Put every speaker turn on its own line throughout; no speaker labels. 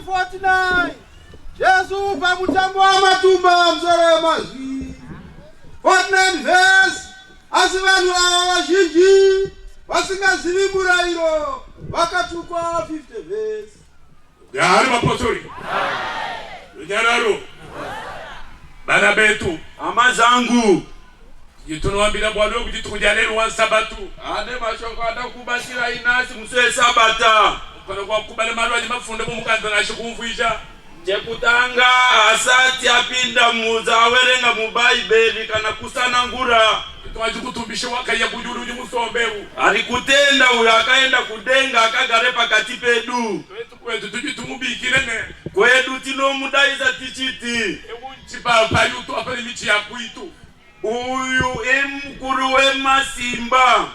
49 Yesu pa mutambo wa matumba mzore mazwi 49 verse asivanu wazhinji vasingazivi murayiro vakatukwa 50 verse.
Gari mapostoli Runyararo bana betu
amazangu
yitunoambira bwalo kuti tukujalero wa sabatu
ane mashoko adakubashira inasi muswe sabata
kono kwa kubale malwa mafunde mumukanza nashikumvuisha
chekutanga asati apinda muza awerenga mu Bible kana kusana ngura
twajikutumbisha wakaya kujuru uje musomberu
alikutenda uyo akaenda kudenga akagare pakati pedu
kwetu tujitumubikire ne
kwedu tino mudaiza tichiti
emunchipa payuto apali michi ya kuitu
uyu emukuru wemasimba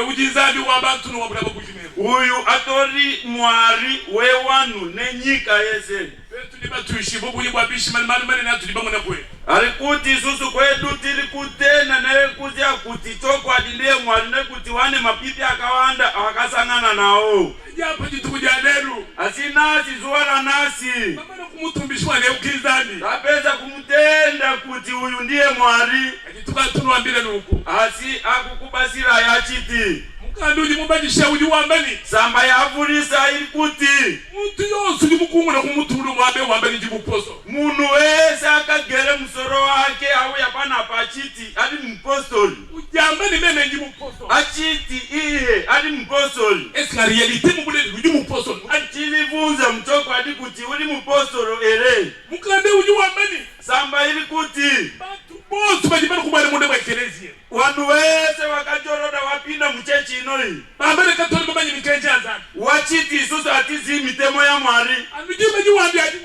ujinzabi wabantu no wabulabo kujimero
uyu atori mwari wewanu nenyika yese
tuliba tuishibo buli bwabishi mali na tuliba mwana kwe
alikuti susu kwedu tili kutena nawe kuzia kuti choko adindie mwari nekuti wane mapipi akawanda akasangana nao
japa jitukujaderu
asinasi zuwala nasi
mamana kumutumbishwa ne ukizani
tapeza kumutenda kuti uyu ndiye mwari
ajitukatunwambile nuku
asi akukubasira yachiti
mukanduji mubajisha uji wambani
samba yavulisa ili kuti
muntu yonsu jimukunguna kumutulu wambani jimuposo
munu wese akagere musoro wake au yapana pachiti ali mpostoli
ujambani meme jimuposo
achiti iye ali mpostoli
eska realite mubule jimuposo
achilifunza mtoko adi kuti uli mpostolo ere
mukande uji wambani
samba ili kuti
batu bosu bajibana kubale munde wa ekelezia
wanu wese wakajoroda wapinda mchechi inoi
bambele katoli babanyi mikeje azani
wachiti isusu atizi mitemo ya mwari
anujime jiwambi adi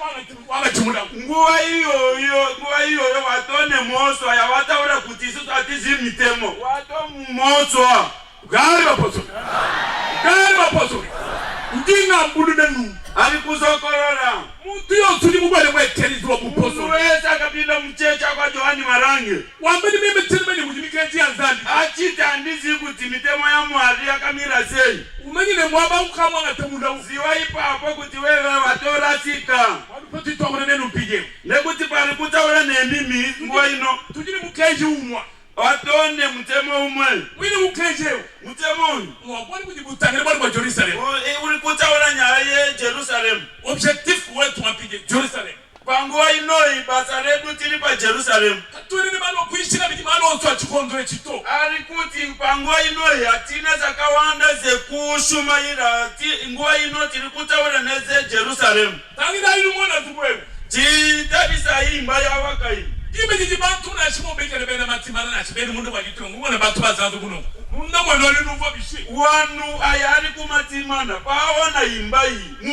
wanga chumula
nguwa iyo watone moswa ya wataura kuti isusu atizi mitemo wato moswa
gari waposo ndinga mbulu nenu
alikuzokorora
muntu yonsu jimubale mwekelizi wa buposo
wese akapinda mchecha kwa Johani Marange
wambani mime telemeni mujimikeje azani
achiti andizi kuti mitemo ya mwari akamira sei
umanyine mwaba ukamwa ngatemunda
uziwa ipa hapo kuti wewe watora sika
walupati tuwa nenu mpige
nekuti pali kutaura nemimi nguwa ino
tujini mukeje umwa
watonde mtemo umwe
wini mukeje
mtemo uyu
mwabwani kujibutangire bwani kwa Jerusalem
uli kutaura nyaye Jerusalem
objectif wetu wapige Jerusalem
panguwa inoi basa redu tili pa Jerusalem
katuri ni mano kuishina bidi mano osu achikondo echito
alikuti panguwa inoi atina zakawanda ze kushuma ira nguwa ino tili kutaura neze Jerusalem
tangira inu mwana zubwewe
jitabisa imba ya wakai
ibe jibantu na shimo bekele bena matimana na shibeni mundu wajitiro ngumona bantu bazanzu kuno munda mwano nuvo bishi
wanu ayari kumatimana paona imba hii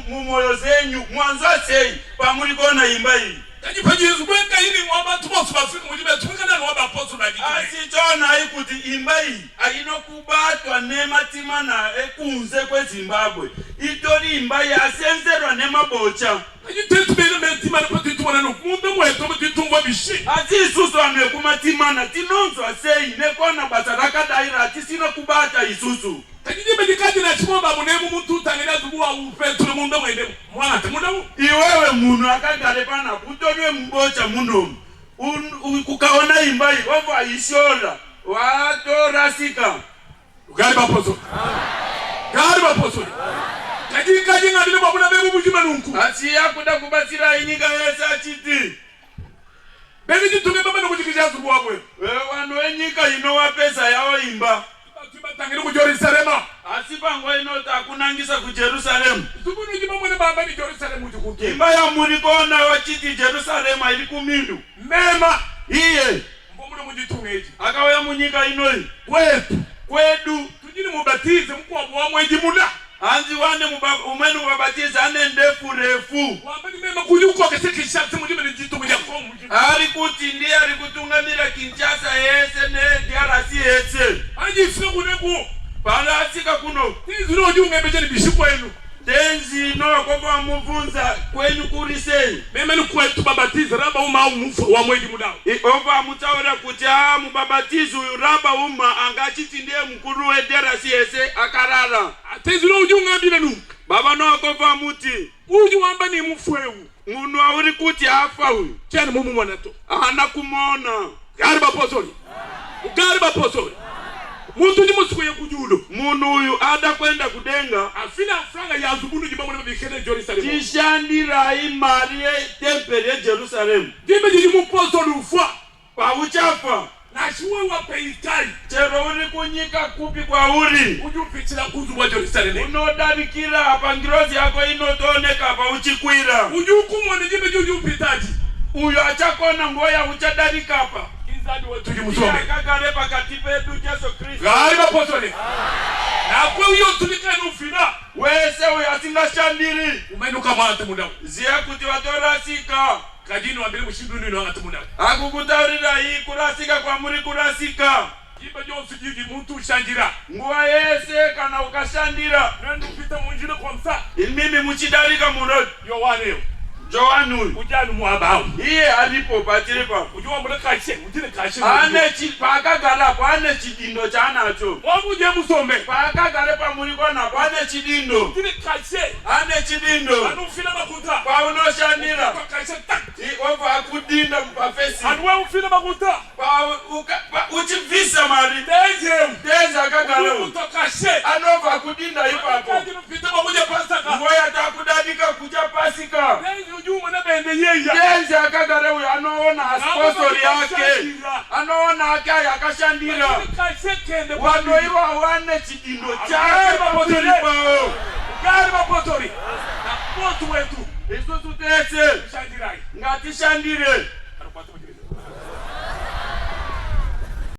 mumoyo zenyu mwanzo sei pamulikona imba hii
kajipa Yesu kweka hili mwabantu bosu bafika mujibe tumikana na wabaposu na jikile
asichona haikuti imba hii ainokubatwa nematimana ekunze kwe Zimbabwe itori imba hii asenzerwa nemabocha
ajitetu bene metimana pati tumana nukumunda mweto mtitungwa bishi
isusu anu kumatimana tinonzo asei nekona basa rakadaira atisina kubata isusu
kajijibe jikaji na chimomba munemu muntu utangina zubuwa ufetule munda mwende mwana temunda mu
iwewe munu akagare pana kutonwe mbocha muno kukaona imba hii wava ishola watorasika
gari baposo kaji ngabile babuna bebu bujima nunku
asiya kuda kubasira inyika yesa achiti
bebi jitume baba nukujikisha zubuwa kwe
wanu enyika ino wapesa yao imba
batangire ku Jerusalem
asipango ino takunangisa ku Jerusalem
zubunu jima mwene bamba ni Jerusalem ujikuke
imba ya mulikona wachiti Jerusalem ili kumindu
mema
iye
mbomune mujitungeji
akawaya munyika inoi kwedu
tujini mubatize mkuwa mwamweji mula
anzi wane umenu mubatize ane ndefu refu
wambani mema kuyuko keseki shati mujime ni jitu mja komu
alikuti ndiye alikutungamira Kinshasa yese ne DRC yese
ajifika kuneku
pala asika kuno
tizi no junga bejeni bishikwa enu
tenzi no kwa muvunza kwenu kurise
meme ni kwetu babatize raba uma umufu wa mweji mudao
ova mutaora kuti mubabatizo raba uma angachiti ndiye mkuru we DRC yese akarara
tizi no junga bile nu
baba nokova muti
uyu wamba ni mufwewu
munhu auri kuti afa uyu
chani mumumona to
hana kumona
gari bapozoli muntu ndi musikuye kujulo
munhu uyu ada kwenda kudenga
afina franga ya zubunu jibamwe bikene Jerusalem
tishandirai mari yetemperi yeJerusalem
ndibe ndi mupozoli ufa
pauchafa
nashiwe wapeitai
chero uri kunyika kupi kwauri
ujupitira kuzu wa Jerusalem
unodarikira apa ngirozi yako inotooneka apa uchikwira
ujukumone ndibe ujupitaji
uyo achakona ngoya uchadarika apa
izadi wetu jimusome
kagare pakati pedu Yesu Kristo
gari bapozoli na kwa uyo tulikani ufina
wese uyo asingashandiri
umainuka mwante mudamu
ziya kuti watorasika
kadini wambele mushindu nino wangati mudamu
akukutaurira hii kurasika kwa muri kurasika
kiba jonsu jiji muntu ushanjira
nguwa yese kana ukashandira
nendo upita munjina kwa msa
mimi muchidarika muno
Yohane
Joanu
ujanu muabawu
iye alipo patiripa
ujuwa mbele kashe ujine kashe
ane pakagara po ane chidindo chanacho
wabuje musombe
pakagare pamulikona po ane chidindo
ujine kashe
ane chidindo
anufila makuta
paunoshandira
kashe tak
ova akudinda mpafesi
anuwe ufila makuta
uchivisa mari teze akagara
kashe
anova akudinda ipapo ngoya takudadika kucha pasika teze akagara uyo anoona asponsori yake anoona ake yakashandira wanoiwa wane chidindo chake pamotoripao
gari mapotori na potu wetu
isusu tese ngatishandire